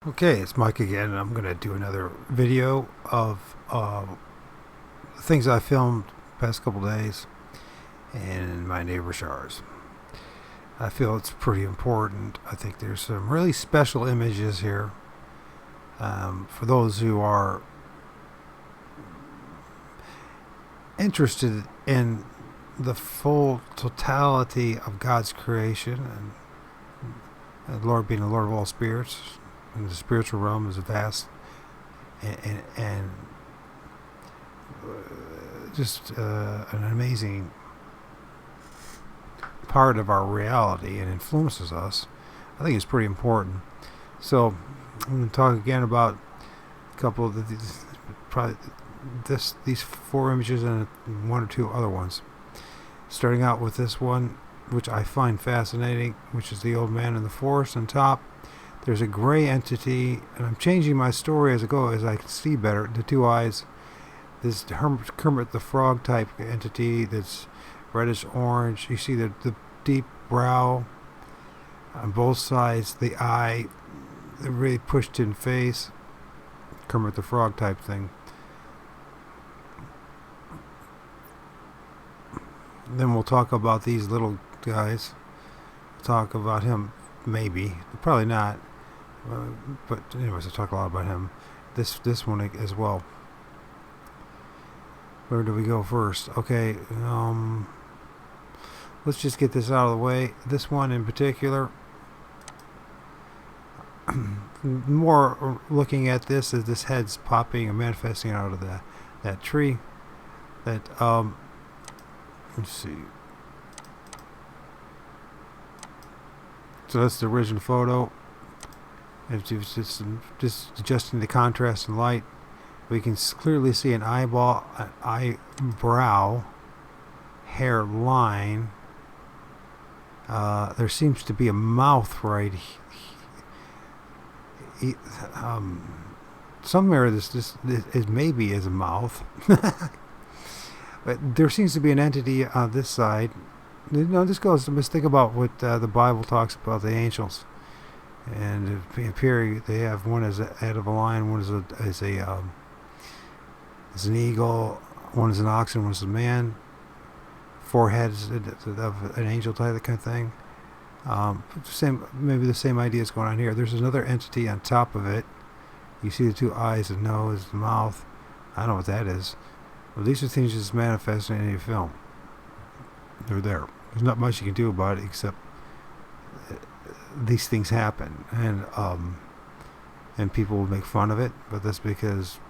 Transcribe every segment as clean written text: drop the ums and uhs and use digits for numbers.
Okay, it's Mike again, and I'm going to do another video of things I filmed the past couple days in my neighbor's yards. I feel it's pretty important. I think there's some really special images here. For those who are interested in the full totality of God's creation, and the Lord being the Lord of all spirits, and the spiritual realm is vast and just an amazing part of our reality and influences us. I think it's pretty important. So I'm going to talk again about a couple of these four images and one or two other ones. Starting out with this one, which I find fascinating, which is the old man in the forest on top. There's a gray entity, and I'm changing my story as I go, as I can see better. The two eyes, this Kermit the Frog type entity that's reddish orange. You see the deep brow on both sides, the eye, the really pushed in face, Kermit the Frog type thing. Then we'll talk about these little guys. Talk about him, maybe, probably not. But anyways, I talk a lot about him. This one as well. Where do we go first? Okay, let's just get this out of the way. This one in particular, more looking at this as this head's popping and manifesting out of that tree. That let's see. So that's the original photo. It's just adjusting the contrast and light. We can clearly see an eyeball, an eyebrow, hair line. There seems to be a mouth right somewhere. This is maybe is a mouth. But there seems to be an entity on this side. This goes. Let's think about what the Bible talks about the angels. And appearing, they have one as a head of a lion, one as an eagle, one is an ox, and one is a man. Four heads of an angel type, that kind of thing. Maybe the same idea is going on here. There's another entity on top of it. You see the two eyes, the nose, the mouth. I don't know what that is. Well, these are things just manifest in any film. They're there. There's not much you can do about it except these things happen, and people will make fun of it, but that's because,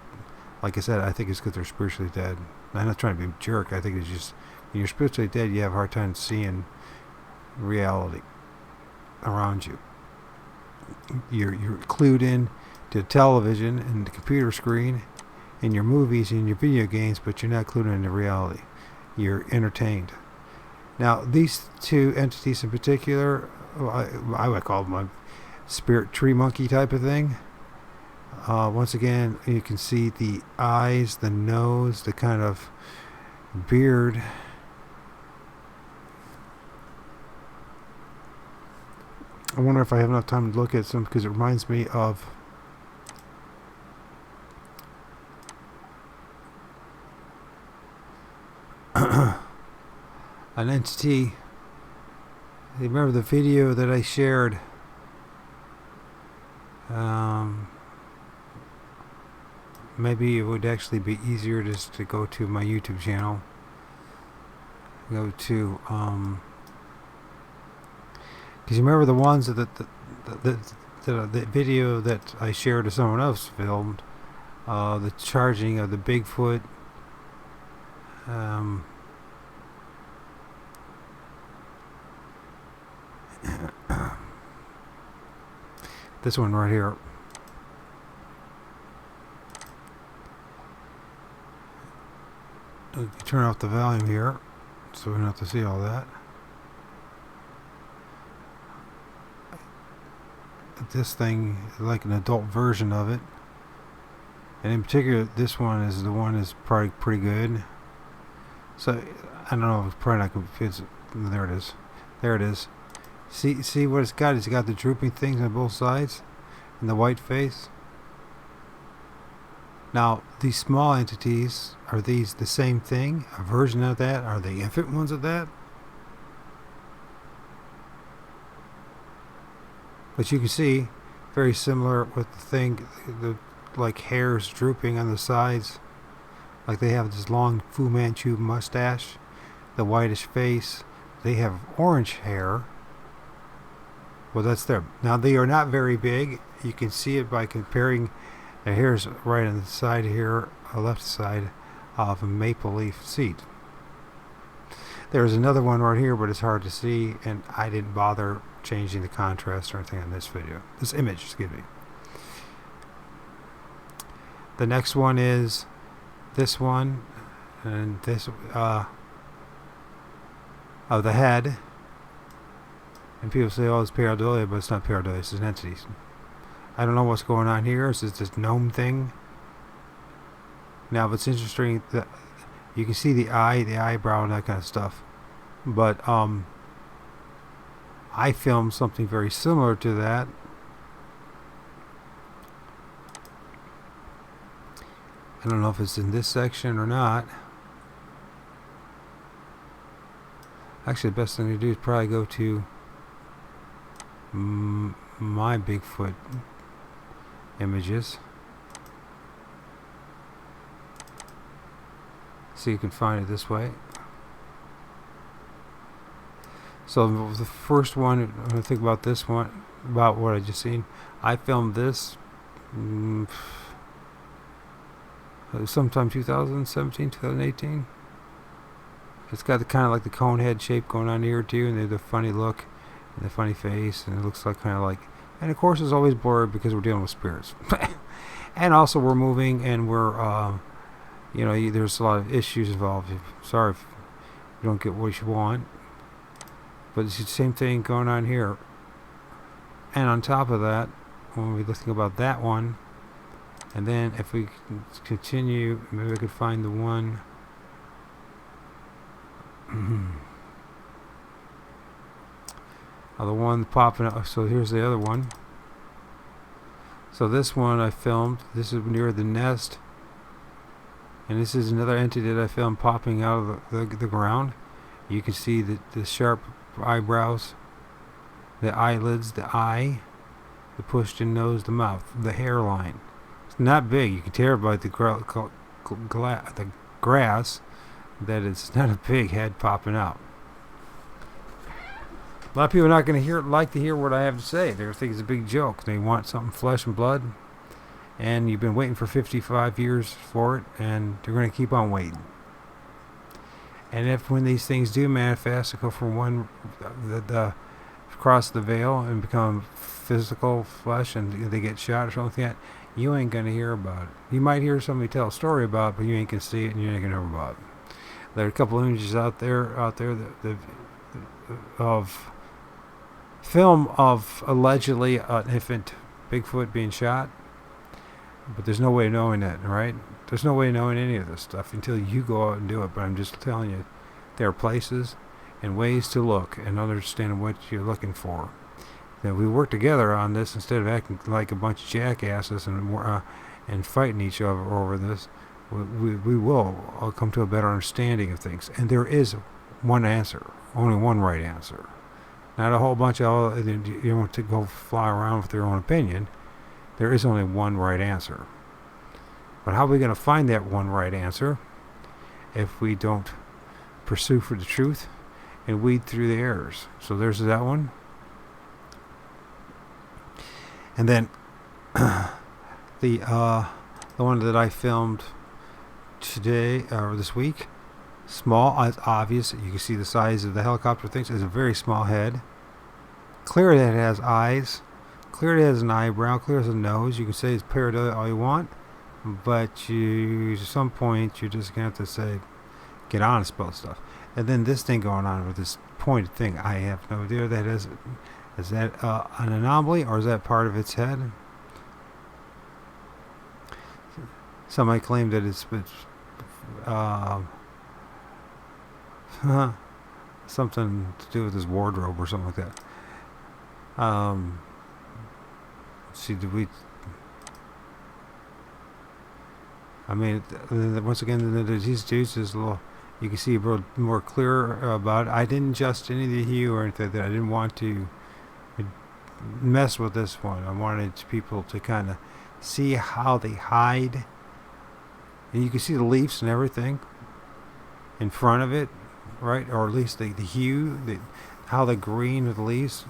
like I said, I think it's because they're spiritually dead. I'm not trying to be a jerk. I think it's just when you're spiritually dead, you have a hard time seeing reality around you. You're clued in to television and the computer screen and your movies and your video games, but you're not clued into reality. You're entertained. Now, these two entities in particular, I would call them a spirit tree monkey type of thing. Once again, you can see the eyes, the nose, the kind of beard. I wonder if I have enough time to look at some, because it reminds me of an entity. You remember the video that I shared? Maybe it would actually be easier just to go to my YouTube channel. Go to because you remember the ones that the video that I shared to someone else filmed, the charging of the Bigfoot. This one right here. Turn off the volume here so we don't have to see all that. This thing is like an adult version of it, and in particular this one is the one that's probably pretty good. So I don't know, it's probably not confused. There it is. See what it's got? It's got the drooping things on both sides. and the white face. Now, these small entities, are these the same thing? A version of that? Are they infant ones of that? But you can see, very similar with the thing, like hairs drooping on the sides. Like they have this long Fu Manchu mustache, the whitish face. They have orange hair. Well, that's them. Now, they are not very big. You can see it by comparing the hairs right on the side here, left side of a maple leaf seat. There's another one right here, but it's hard to see, and I didn't bother changing the contrast or anything on this video. This image, excuse me. The next one is this one, and this of the head. And people say, oh, it's pareidolia, but it's not pareidolia, it's an entity. I don't know what's going on here. Is this gnome thing? Now, it's interesting that you can see the eye, the eyebrow, and that kind of stuff. But I filmed something very similar to that. I don't know if it's in this section or not. Actually, the best thing to do is probably go to my Bigfoot images. So you can find it this way. So the first one, I'm going to think about this one, about what I just seen. I filmed this sometime 2017, 2018. It's got the kind of like the cone head shape going on here too, and the funny look and the funny face, and it looks like kind of like, and of course it's always blurred because we're dealing with spirits. And also we're moving, and we're you know, there's a lot of issues involved. Sorry if you don't get what you want, but it's the same thing going on here. And on top of that, when we think about that one, and then if we continue, maybe I could find the one. The one popping up. So here's the other one. So this one I filmed. This is near the nest. And this is another entity that I filmed popping out of the ground. You can see the sharp eyebrows, the eyelids, the eye, the pushed in nose, the mouth, the hairline. It's not big. You can tell by the grass that it's not a big head popping out. A lot of people are not going to like to hear what I have to say. They think it's a big joke. They want something flesh and blood, and you've been waiting for 55 years for it, and they're going to keep on waiting. And if when these things do manifest, they go from one across the veil and become physical flesh, and they get shot or something like that, you ain't going to hear about it. You might hear somebody tell a story about it, but you ain't going to see it, and you ain't going to hear about it. There are a couple images out there that of film of allegedly an infant Bigfoot being shot, but there's no way of knowing that, right? There's no way of knowing any of this stuff until you go out and do it. But I'm just telling you, there are places and ways to look and understand what you're looking for. That we work together on this instead of acting like a bunch of jackasses and fighting each other over this. We will come to a better understanding of things. And there is one answer, only one right answer. Not a whole bunch of, you don't want to go fly around with their own opinion. There is only one right answer. But how are we going to find that one right answer if we don't pursue for the truth and weed through the errors? So there's that one. And then the one that I filmed today or this week, small, it's obvious. You can see the size of the helicopter things. It's a very small head. Clear that it has eyes. Clear it has an eyebrow. Clear it has a nose. You can say it's pareidolia all you want, but at some point you're just gonna have to say, get honest about stuff. And then this thing going on with this pointed thing, I have no idea what that is. Is that an anomaly, or is that part of its head? Some might claim that it's something to do with his wardrobe or something like that. see, do we... I mean, once again, these dudes is a little... You can see a little more clear about it. I didn't adjust any of the hue or anything. That I didn't want to mess with this one. I wanted people to kind of see how they hide. And you can see the leaves and everything in front of it, right? Or at least the hue, how the green of the leaves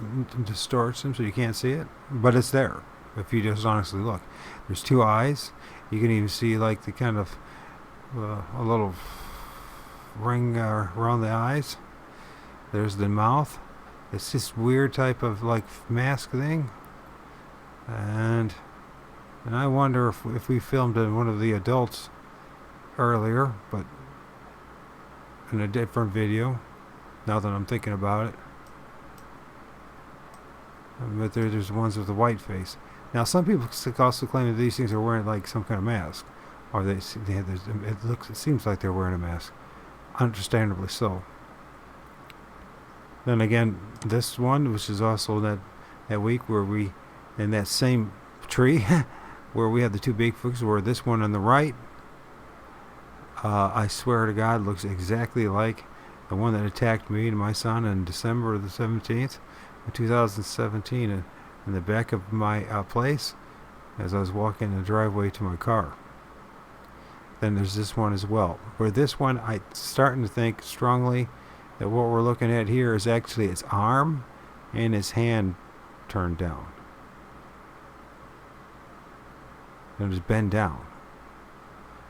distorts them so you can't see it. But it's there if you just honestly look. There's two eyes. You can even see like the kind of a little ring around the eyes. There's the mouth. It's this weird type of like mask thing. And I wonder if we filmed in one of the adults earlier, but in a different video, now that I'm thinking about it. But there's ones with the white face. Now some people also claim that these things are wearing like some kind of mask, or they have this, it seems like they're wearing a mask, understandably so. Then again, this one, which is also that week where we, in that same tree, where we have the two Bigfoots, where this one on the right, I swear to God, looks exactly like the one that attacked me and my son on December the 17th, 2017, in the back of my place, as I was walking the driveway to my car. Then there's this one as well, where this one, I'm starting to think strongly that what we're looking at here is actually its arm and its hand turned down. And it's bent down.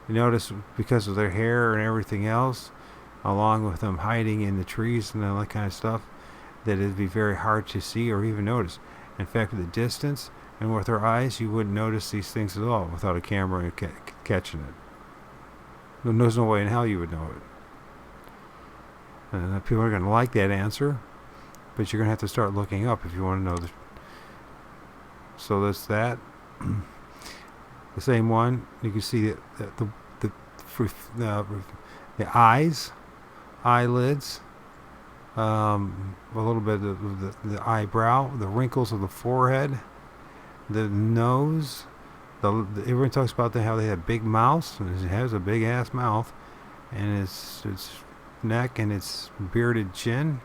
You notice because of their hair and everything else, along with them hiding in the trees and all that kind of stuff, that it'd be very hard to see or even notice. In fact, with the distance and with our eyes, you wouldn't notice these things at all without a camera catching it. There's no way in hell you would know it. And people are going to like that answer, but you're going to have to start looking up if you want to know. So that's that. The same one, you can see the eyes, eyelids, a little bit of the eyebrow, the wrinkles of the forehead, the nose. Everyone talks about how they have big mouths, and it has a big ass mouth, and its neck and its bearded chin.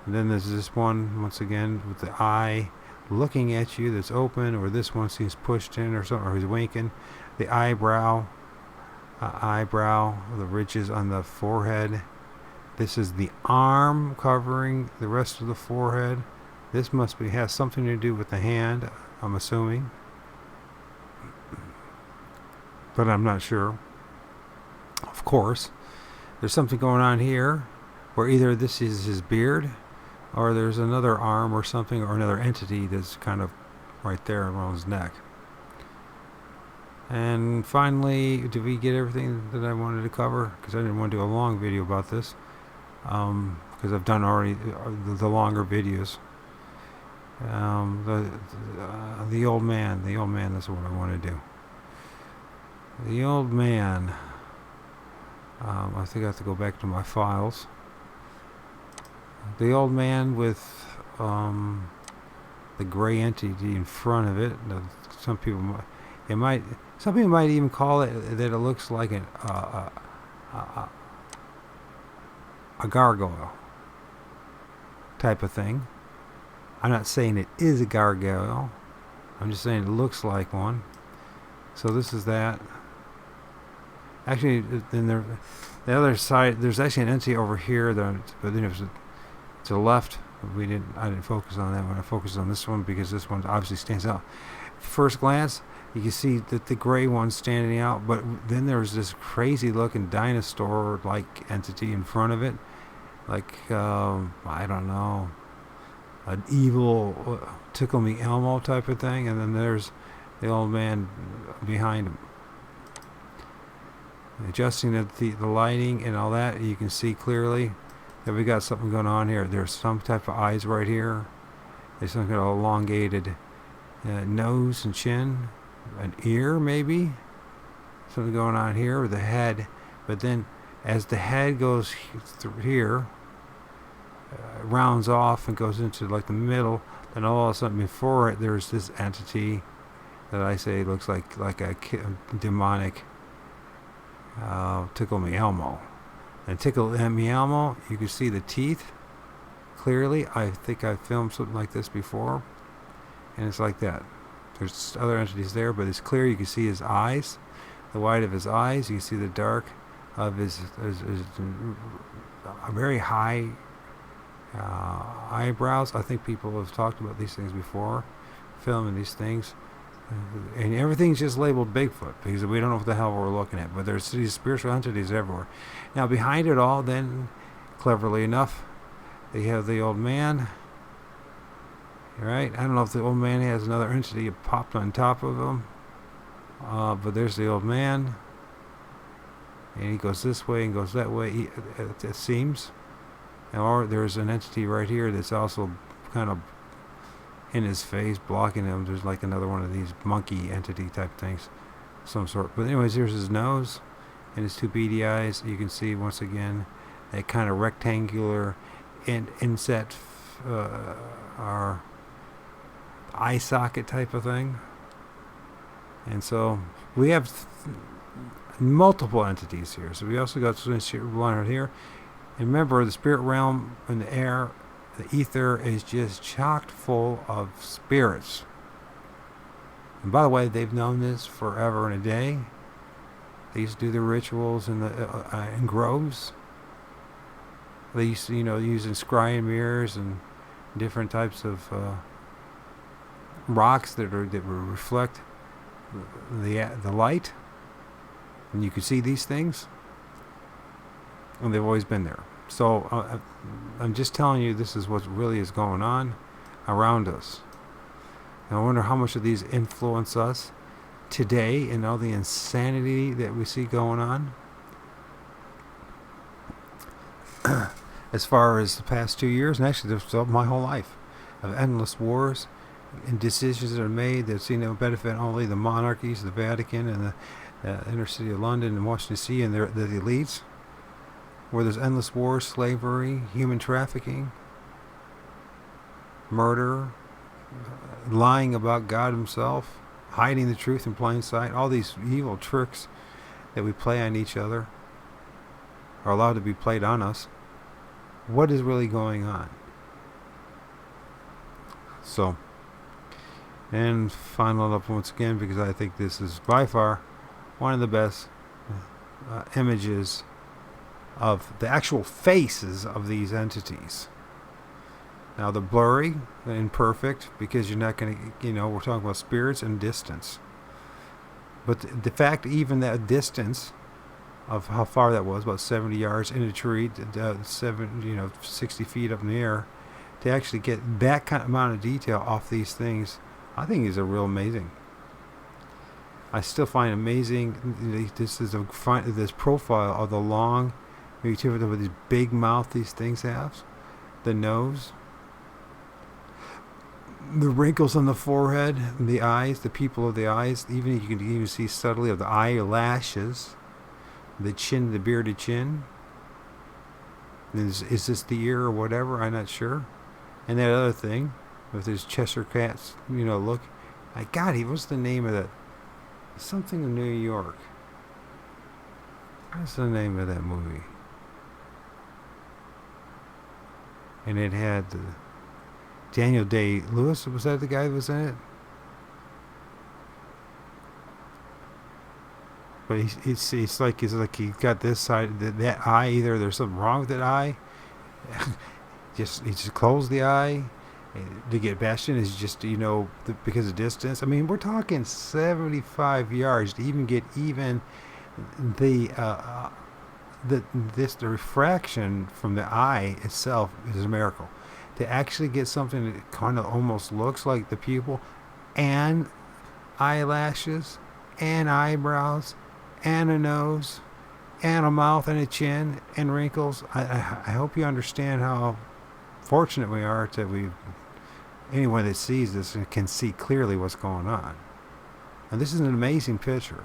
And then there's this one once again with the eye looking at you that's open, or this one seems pushed in or something, or he's winking. The eyebrow, the ridges on the forehead. This is the arm covering the rest of the forehead. This has something to do with the hand, I'm assuming, but I'm not sure. Of course, there's something going on here where either this is his beard, or there's another arm or something, or another entity that's kind of right there around his neck. And finally, did we get everything that I wanted to cover? Because I didn't want to do a long video about this, because I've done already the longer videos. The old man, that's what I want to do. The old man, I think I have to go back to my files. The old man with the gray entity in front of it. Some people might even call it that it looks like a gargoyle type of thing. I'm not saying it is a gargoyle. I'm just saying it looks like one. So this is that. Actually, then the other side, there's actually an entity over here, but then it was to the left. I didn't focus on that one. I focused on this one because this one obviously stands out. First glance, you can see that the gray one's standing out, but then there's this crazy looking dinosaur-like entity in front of it, like I don't know, an evil Tickle Me Elmo type of thing, and then there's the old man behind him. Adjusting the lighting and all that, you can see clearly that we got something going on here. There's some type of eyes right here. There's some kind of elongated nose and chin, an ear maybe, something going on here with the head. But then as the head goes through here, rounds off and goes into like the middle, and all of a sudden before it, there's this entity that I say looks like a demonic Tickle Me Elmo. And Tickle Me Elmo, you can see the teeth clearly. I think I've filmed something like this before, and it's like that. There's other entities there, but it's clear. You can see his eyes, the white of his eyes. You can see the dark of his very high eyebrows. I think people have talked about these things before, filming these things. And everything's just labeled Bigfoot because we don't know what the hell we're looking at. But there's these spiritual entities everywhere. Now, behind it all, then, cleverly enough, they have the old man. Right? I don't know if the old man has another entity popped on top of him. But there's the old man. And he goes this way and goes that way, it seems. Or there's an entity right here that's also kind of in his face, blocking him. There's like another one of these monkey entity type things, some sort. But anyways, here's his nose and his two beady eyes. You can see once again that kind of rectangular inset or eye socket type of thing. And so we have multiple entities here. So we also got this one right here. And remember, the spirit realm in the air, the ether is just chocked full of spirits. And by the way, they've known this forever and a day. They used to do their rituals in groves. They used to, using scrying mirrors and different types of rocks that would reflect the light, and you could see these things, and they've always been there. So I'm just telling you, this is what really is going on around us. And I wonder how much of these influence us today and all the insanity that we see going on. As far as the past 2 years, and actually my whole life, of endless wars and decisions that are made that seem to benefit only the monarchies, the Vatican, and the inner city of London and Washington DC and the elites, where there's endless wars, slavery, human trafficking, murder, lying about God himself, hiding the truth in plain sight, all these evil tricks that we play on each other are allowed to be played on us. What is really going on? So, and final up once again, because I think this is by far one of the best images of the actual faces of these entities. Now, they're blurry and imperfect because you're not going to, we're talking about spirits and distance. But the fact, even that distance of how far that was, about 70 yards in a tree, 60 feet up in the air, to actually get that kind of amount of detail off these things, I think is a real amazing. I still find amazing this profile of the long, with this big mouth these things have, the nose, the wrinkles on the forehead, the eyes, the pupil of the eyes. Even you can even see subtly of the eyelashes, the chin, the bearded chin. Is this the ear or whatever? I'm not sure. And that other thing with his Cheshire Cat's, look. What's the name of that? Something in New York. What's the name of that movie? And it had Daniel Day-Lewis. Was that the guy that was in it? But it's like he got this side, that eye. Either there's something wrong with that eye. He just closed the eye to get bashed in. Is just because of distance. I mean, we're talking 75 yards to even get the refraction from the eye itself is a miracle. To actually get something that kind of almost looks like the pupil, and eyelashes, and eyebrows, and a nose, and a mouth, and a chin, and wrinkles. I hope you understand how fortunate we are that anyone that sees this can see clearly what's going on. And this is an amazing picture.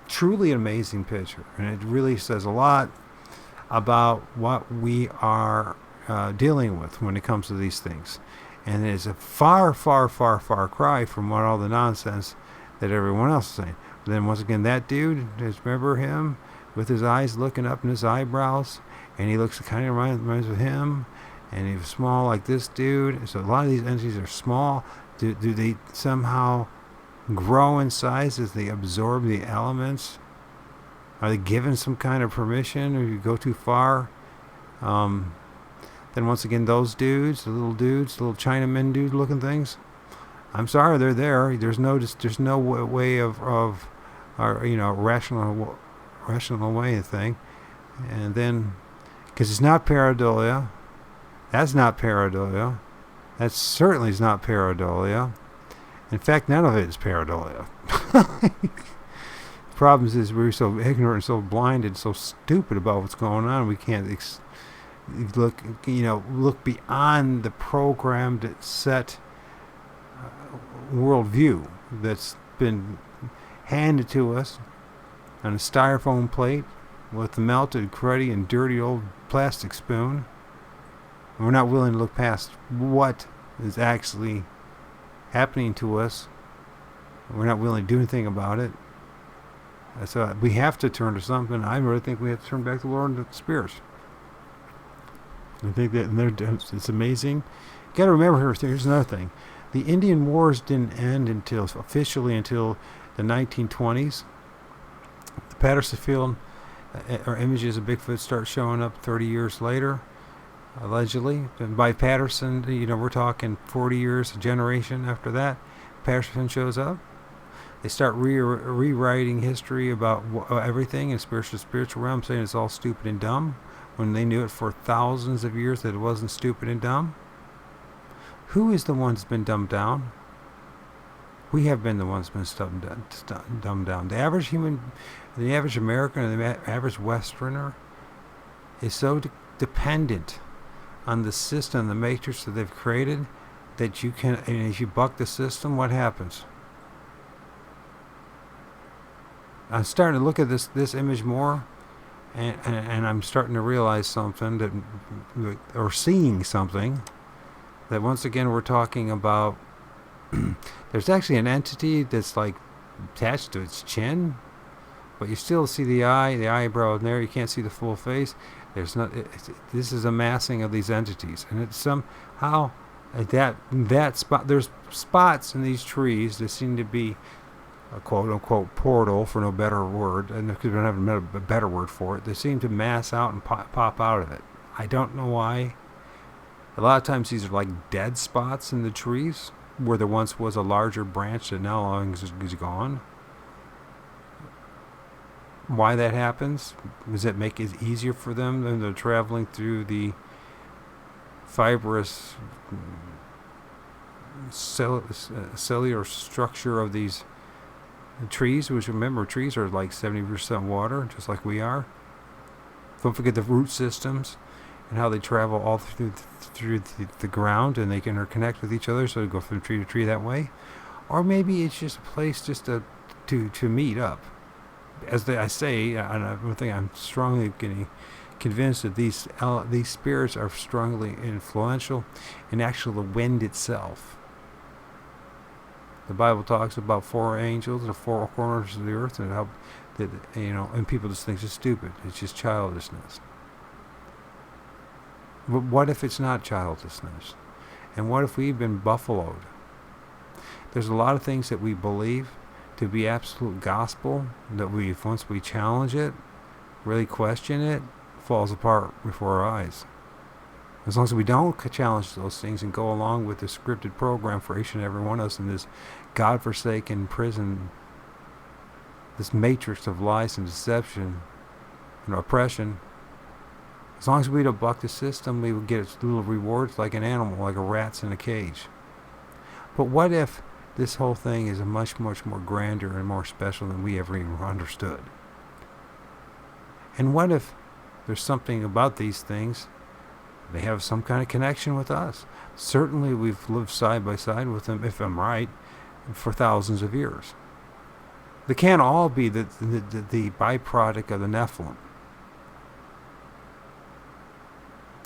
Truly an amazing picture. And it really says a lot about what we are dealing with when it comes to these things. And it's a far, far, far, far cry from what all the nonsense that everyone else is saying. But then once again, that dude, just remember him with his eyes looking up and his eyebrows, and he looks kind of reminds of him, and he was small like this dude. So a lot of these entities are small. Do they somehow grow in size as they absorb the elements? Are they given some kind of permission, or you go too far? Then once again, those dudes, the little Chinaman dude looking things, I'm sorry, they're there. There's no way of rational way of thing. And then, because it's not pareidolia, that's not pareidolia. That certainly is not pareidolia. In fact, none of it is pareidolia. The problem is we're so ignorant and so blinded, so stupid about what's going on. We can't look beyond the programmed set worldview that's been handed to us on a styrofoam plate with the melted, cruddy, and dirty old plastic spoon. And we're not willing to look past what is actually happening to us. We're not willing to do anything about it. So we have to turn to something. I really think we have to turn back to the Lord and the spirits. I think that it's amazing. You got to remember, here's another thing. The Indian Wars didn't end officially until the 1920s. The Patterson Field or images of Bigfoot start showing up 30 years later, allegedly. And by Patterson, we're talking 40 years, a generation after that. Patterson shows up. They start rewriting history about everything in spiritual realm, saying it's all stupid and dumb, when they knew it for thousands of years that it wasn't stupid and dumb. Who is the one that's been dumbed down? We have been the ones that's been dumbed down. The average human, the average American, or the average Westerner is so dependent on the system, the matrix that they've created, that you can, and as you buck the system, what happens? I'm starting to look at this image more, and I'm starting to realize something or seeing something, that once again we're talking about. There's actually an entity that's like attached to its chin, but you still see the eyebrow in there. You can't see the full face. This is a massing of these entities, and it's somehow that spot. There's spots in these trees that seem to be a quote-unquote portal, for no better word, and because we don't have a better word for it, they seem to mass out and pop out of it. I don't know why. A lot of times these are like dead spots in the trees, where there once was a larger branch that now is gone. Why that happens? Does it make it easier for them when they're traveling through the fibrous cellular structure of these trees, which, remember, trees are like 70% water, just like we are. Don't forget the root systems and how they travel all through the ground, and they can interconnect with each other, so they go from tree to tree that way. Or maybe it's just a place just to meet up. As I say, one thing I'm strongly getting convinced that these spirits are strongly influential in actually the wind itself. The Bible talks about 4 angels at the 4 corners of the earth, and how that, and people just think it's stupid. It's just childishness. But what if it's not childishness? And what if we've been buffaloed? There's a lot of things that we believe to be absolute gospel that once we challenge it, really question it, falls apart before our eyes. As long as we don't challenge those things and go along with the scripted program for each and every one of us in this godforsaken prison, this matrix of lies and deception and oppression, as long as we don't buck the system, we will get little rewards like an animal, like a rat's in a cage. But what if this whole thing is much, much more grander and more special than we ever even understood? And what if there's something about these things, they have some kind of connection with us? Certainly we've lived side by side with them, if I'm right, for thousands of years. They can't all be the byproduct of the Nephilim.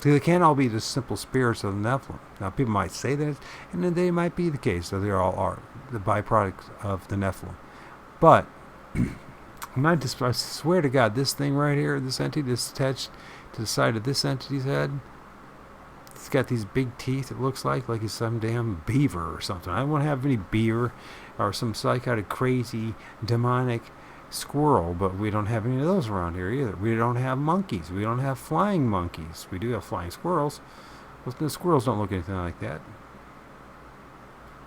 So they can't all be the simple spirits of the Nephilim. Now, people might say that, and then they might be the case, so they all are the byproducts of the Nephilim. But I swear to God, this thing right here, this entity that's attached to the side of this entity's head, it's got these big teeth. It looks like it's some damn beaver or something. I don't want to have any beaver or some psychotic, crazy, demonic squirrel, but we don't have any of those around here either. We don't have monkeys. We don't have flying monkeys. We do have flying squirrels. Well, the squirrels don't look anything like that.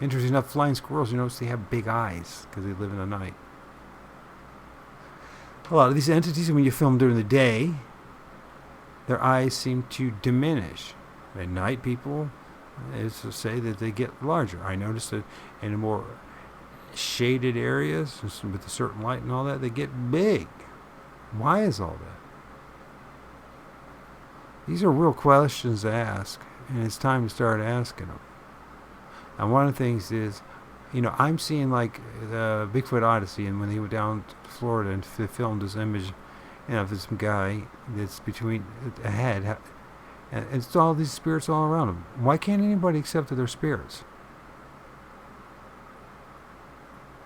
Interesting enough, flying squirrels, you notice they have big eyes because they live in the night. A lot of these entities, when you film during the day, their eyes seem to diminish. At night, people is to say that they get larger. I noticed that in the more shaded areas with a certain light and all that, they get big. Why is all that? These are real questions to ask, and it's time to start asking them. And one of the things is, I'm seeing like the Bigfoot Odyssey, and when he went down to Florida and filmed this image, of this guy that's between a head, and it's all these spirits all around him. Why can't anybody accept that they're spirits?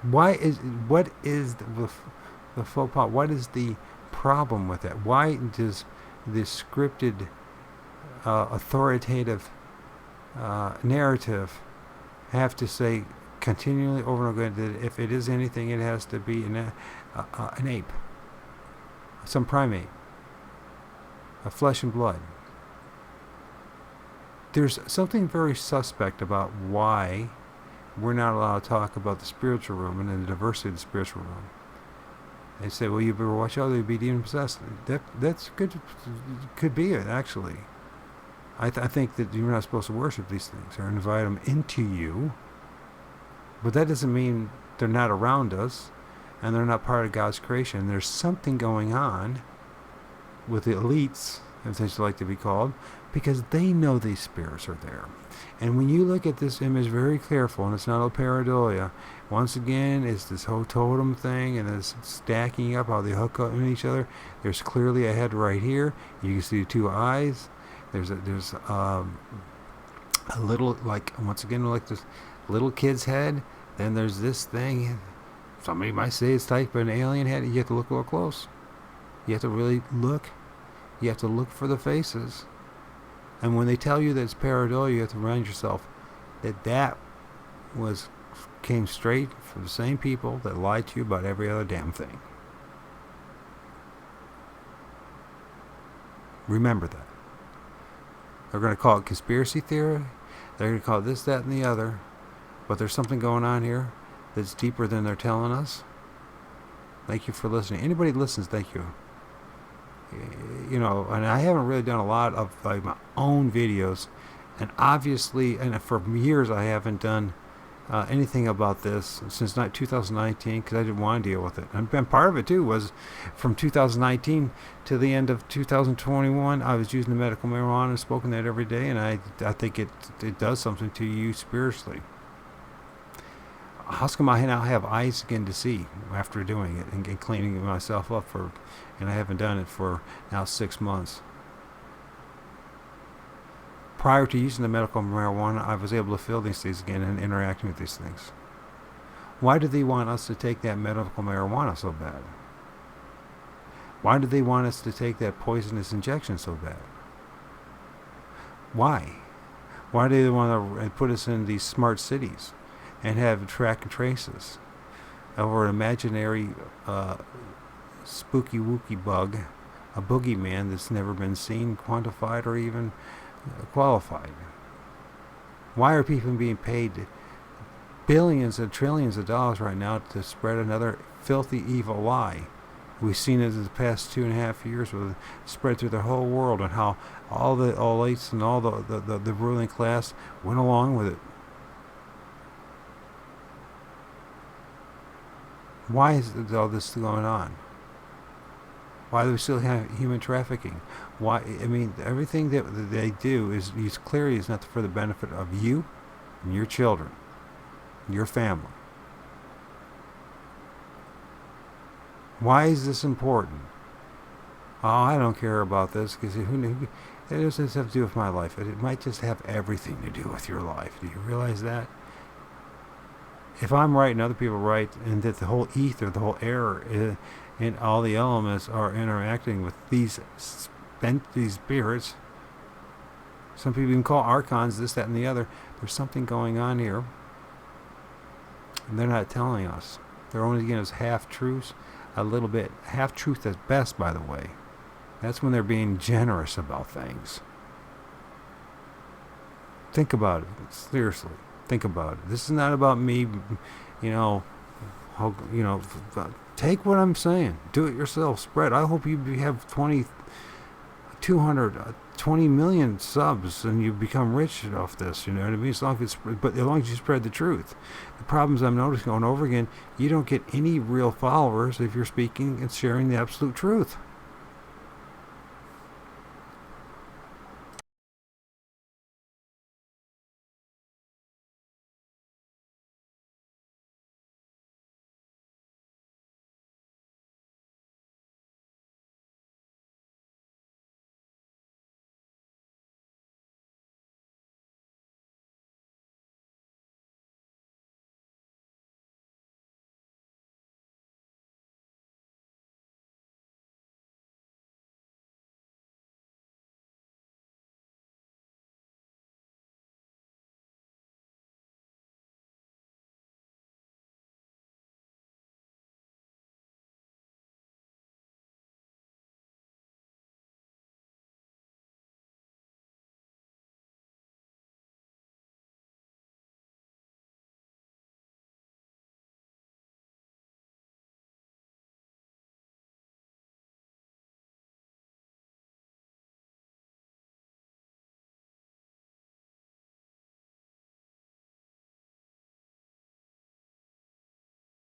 What is the faux pas? What is the problem with that? Why does this scripted, authoritative narrative have to say continually over and over again that if it is anything, it has to be an ape, some primate, a flesh and blood? There's something very suspect about why we're not allowed to talk about the spiritual realm and the diversity of the spiritual realm. They say, well, you better watch out, they'll be demon possessed. That's good. Could be it, actually. I think that you're not supposed to worship these things or invite them into you. But that doesn't mean they're not around us and they're not part of God's creation. There's something going on with the elites, as they like to be called, because they know these spirits are there. And when you look at this image very careful, and it's not a pareidolia, once again, it's this whole totem thing, and it's stacking up how they hook up in each other. There's clearly a head right here. You can see the two eyes. There's a little, like, once again, like this little kid's head. Then there's this thing. Somebody might say it's type of an alien head. You have to look real close. You have to really look. You have to look for the faces. And when they tell you that it's pareidolia, you have to remind yourself that came straight from the same people that lied to you about every other damn thing. Remember that. They're going to call it conspiracy theory. They're going to call it this, that, and the other. But there's something going on here that's deeper than they're telling us. Thank you for listening. Anybody that listens, thank you. And I haven't really done a lot of like my own videos, and obviously, and for years I haven't done anything about this since 2019 because I didn't want to deal with it. And part of it too was from 2019 to the end of 2021. I was using the medical marijuana and smoking that every day, and I think it does something to you spiritually. How come I now have eyes again to see after doing it and cleaning myself up and I haven't done it for now 6 months. Prior to using the medical marijuana, I was able to feel these things again and interacting with these things. Why do they want us to take that medical marijuana so bad? Why do they want us to take that poisonous injection so bad? Why? Why do they want to put us in these smart cities and have track and traces over an imaginary spooky wookie bug, a boogeyman that's never been seen, quantified, or even qualified? Why are people being paid billions and trillions of dollars right now to spread another filthy, evil lie? We've seen it in the past 2.5 years with spread through the whole world, and how all the elites and all the ruling class went along with it. Why is all this going on? Why do we still have human trafficking? Why? I mean, everything that they do is clearly not for the benefit of you and your children, your family. Why is this important? Oh, I don't care about this because It doesn't have to do with my life. It might just have everything to do with your life. Do you realize that? If I'm right and other people are right, and that the whole ether, the whole air, and all the elements are interacting with these spirits, some people even call archons, this, that, and the other. There's something going on here, and they're not telling us. They're only giving us half-truths, a little bit. Half-truth at best, by the way. That's when they're being generous about things. Think about it. Seriously. Think about it. This is not about me, take what I'm saying. Do it yourself. Spread. I hope you have 20 million subs and you become rich off this, you know what I mean? As long as you spread the truth. The problems I'm noticing over and over again, you don't get any real followers if you're speaking and sharing the absolute truth.